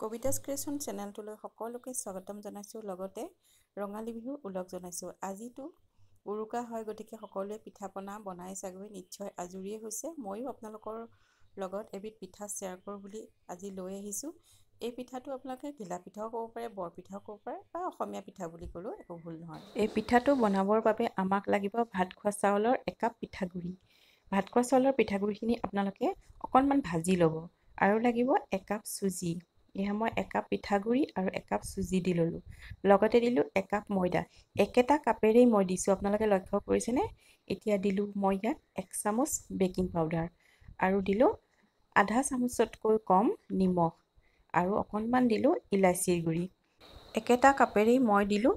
Kabita's creation চেনেলটোলৈ সকলোকে স্বাগতম জনাইছোঁ। লগতে ৰঙালী বিহুৰ ওলগ জনাইছোঁ। আজিতো উৰুকা হয়, গতিকে সকলোৱে পিঠা পনা বনাই চাগৈ নিশ্চয় আজৰিয়ে হৈছে। ময়ো আপোনালোকৰ লগত এবিধ পিঠা শ্বেয়াৰ কৰোঁ বুলি আজি লৈ আহিছোঁ। এই পিঠাটো আপোনালোকে ঘিলা পিঠাও ক'ব পাৰে, বৰ পিঠাও ক'ব পাৰে বা অসমীয়া পিঠা বুলি ক'লেও একো ভুল নহয়। এই পিঠাটো বনাবৰ বাবে আমাক লাগিব ভাত খোৱা চাউলৰ একাপ পিঠাগুড়ি। ভাত খোৱা চাউলৰ পিঠাগুড়িখিনি আপোনালোকে অকণমান ভাজি ল'ব আৰু লাগিব একাপ চুজি। এয়া মই একাপ পিঠাগুড়ি আৰু একাপ চুজি দি ল'লোঁ। লগতে দিলোঁ একাপ ময়দা। একেটা কাপেৰেই মই দিছোঁ, আপোনালোকে লক্ষ্য কৰিছেনে? এতিয়া দিলোঁ মই ইয়াত 1 চামুচ বেকিং পাউডাৰ আৰু দিলোঁ আধা চামুচতকৈ কম নিমখ আৰু অকণমান দিলোঁ ইলাচীৰ গুড়ি। একেটা কাপেৰেই মই দিলোঁ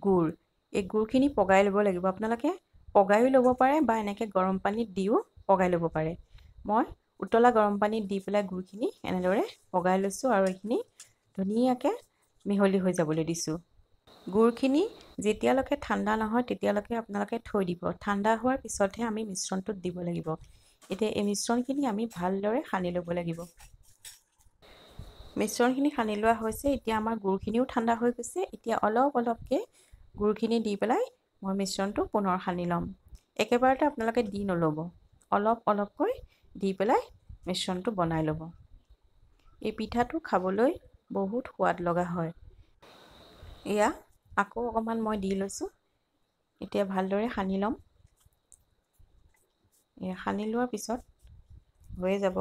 গুড়। এই গুড়খিনি পগাই ল'ব লাগিব। আপোনালোকে পগাইও ল'ব পাৰে বা এনেকৈ গৰম পানীত দিও পগাই ল'ব পাৰে। মই উতলা গৰম পানীত দি পেলাই গুড়খিনি এনেদৰে পগাই লৈছোঁ আৰু এইখিনি ধুনীয়াকৈ মিহলি হৈ যাবলৈ দিছোঁ। গুড়খিনি যেতিয়ালৈকে ঠাণ্ডা নহয় তেতিয়ালৈকে আপোনালোকে থৈ দিব। ঠাণ্ডা হোৱাৰ পিছতহে আমি মিশ্ৰণটোত দিব লাগিব। এতিয়া এই মিশ্ৰণখিনি আমি ভালদৰে সানি ল'ব লাগিব। মিশ্ৰণখিনি সানি লোৱা হৈছে। এতিয়া আমাৰ গুড়খিনিও ঠাণ্ডা হৈ গৈছে। এতিয়া অলপ অলপকৈ গুড়খিনি দি পেলাই মই মিশ্ৰণটো পুনৰ সানি ল'ম। একেবাৰতে আপোনালোকে দি নল'ব, অলপ অলপকৈ দি পেলাই মিশ্ৰণটো বনাই ল'ব। এই পিঠাটো খাবলৈ বহুত সোৱাদ লগা হয়। এয়া আকৌ অকণমান মই দি লৈছোঁ। এতিয়া ভালদৰে সানি ল'ম। এয়া সানি লোৱাৰ পিছত হৈয়ে যাব।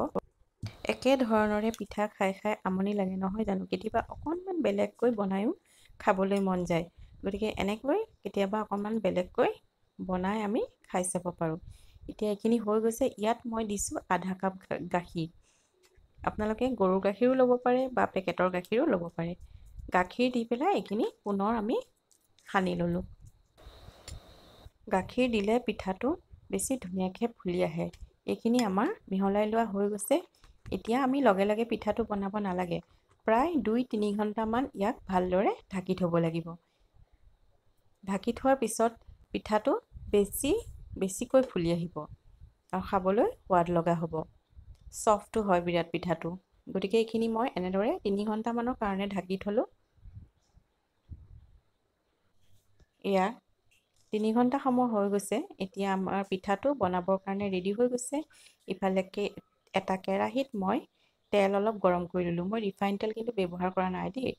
একে ধৰণৰে পিঠা খাই খাই আমনি লাগে নহয় জানো? কেতিয়াবা অকণমান বেলেগকৈ বনায়ো খাবলৈ মন যায়। গতিকে এনেকৈ কেতিয়াবা অকণমান বেলেগকৈ বনাই আমি খাই চাব পাৰোঁ। এতিয়া এইখিনি হৈ গৈছে। ইয়াত মই দিছোঁ আধা কাপ গাখীৰ। আপোনালোকে গৰুৰ গাখীৰো ল'ব পাৰে বা পেকেটৰ গাখীৰো ল'ব পাৰে। গাখীৰ দি পেলাই এইখিনি পুনৰ আমি সানি ল'লোঁ। গাখীৰ দিলে পিঠাটো বেছি ধুনীয়াকৈ ফুলি আহে। এইখিনি আমাৰ মিহলাই লোৱা হৈ গৈছে। এতিয়া আমি লগে লগে পিঠাটো বনাব নালাগে। প্ৰায় 2-3 ঘণ্টামান ইয়াক ভালদৰে ঢাকি থ'ব লাগিব। ঢাকি থোৱাৰ পিছত পিঠাটো বেছিকৈ ফুলি আহিব আৰু খাবলৈ সোৱাদ লগা হ'ব। চফ্টো হয় বিৰাট পিঠাটো। গতিকে এইখিনি মই এনেদৰে 3 ঘণ্টামানৰ কাৰণে ঢাকি থ'লোঁ। এয়া 3 ঘণ্টা সময় হৈ গৈছে। এতিয়া আমাৰ পিঠাটো বনাবৰ কাৰণে ৰেডি হৈ গৈছে। ইফালেকে এটা কেৰাহীত মই তেল অলপ গৰম কৰি ল'লোঁ। মই ৰিফাইন তেল কিন্তু ব্যৱহাৰ কৰা নাই দেই।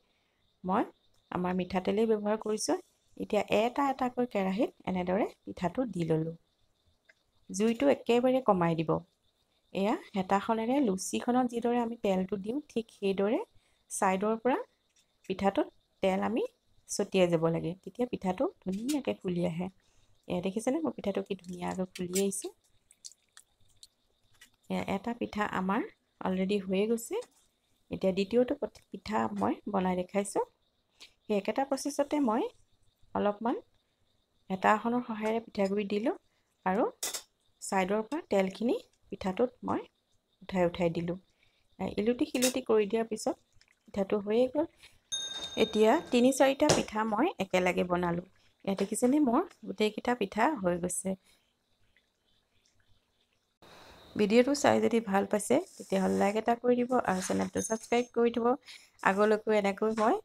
মই আমাৰ মিঠাতেলেই ব্যৱহাৰ কৰিছোঁ। এতিয়া এটা এটাকৈ কেৰাহীত এনেদৰে পিঠাটো দি ল'লোঁ। জুইটো একেবাৰে কমাই দিব। এয়া হেতাখনেৰে লুচিখনত যিদৰে আমি তেলটো দিওঁ, ঠিক সেইদৰে ছাইডৰ পৰা পিঠাটোত তেল আমি ছটিয়াই যাব লাগে। তেতিয়া পিঠাটো ধুনীয়াকৈ ফুলি আহে। এয়া দেখিছেনে মোৰ পিঠাটো কি ধুনীয়াকৈ ফুলি আহিছে। এটা পিঠা আমাৰ অলৰেডি হৈয়ে গৈছে। এতিয়া দ্বিতীয়টো পিঠা মই বনাই দেখাইছোঁ। সেই একেটা প্ৰচেছতে মই অলপমান হেতা এখনৰ সহায়েৰে পিঠাগুড়ি দিলোঁ আৰু ছাইডৰ পৰা তেলখিনি পিঠাটোত মই উঠাই দিলোঁ। ইলুটি শিলুটি কৰি দিয়াৰ পিছত পিঠাটো হৈয়ে গ'ল। এতিয়া 3-4টা পিঠা মই একেলগে বনালোঁ। ইয়াত দেখিছেনে মোৰ গোটেইকেইটা পিঠা হৈ গৈছে। ভিডিঅ'টো চাই যদি ভাল পাইছে তেতিয়াহ'লে লাইক এটা কৰি দিব আৰু চেনেলটো ছাবস্ক্ৰাইব কৰি দিব। আগলৈকো এনেকৈ মই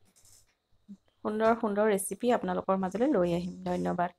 সুন্দৰ সুন্দৰ ৰেচিপি আপোনালোকৰ মাজলৈ লৈ আহিম। ধন্যবাদ।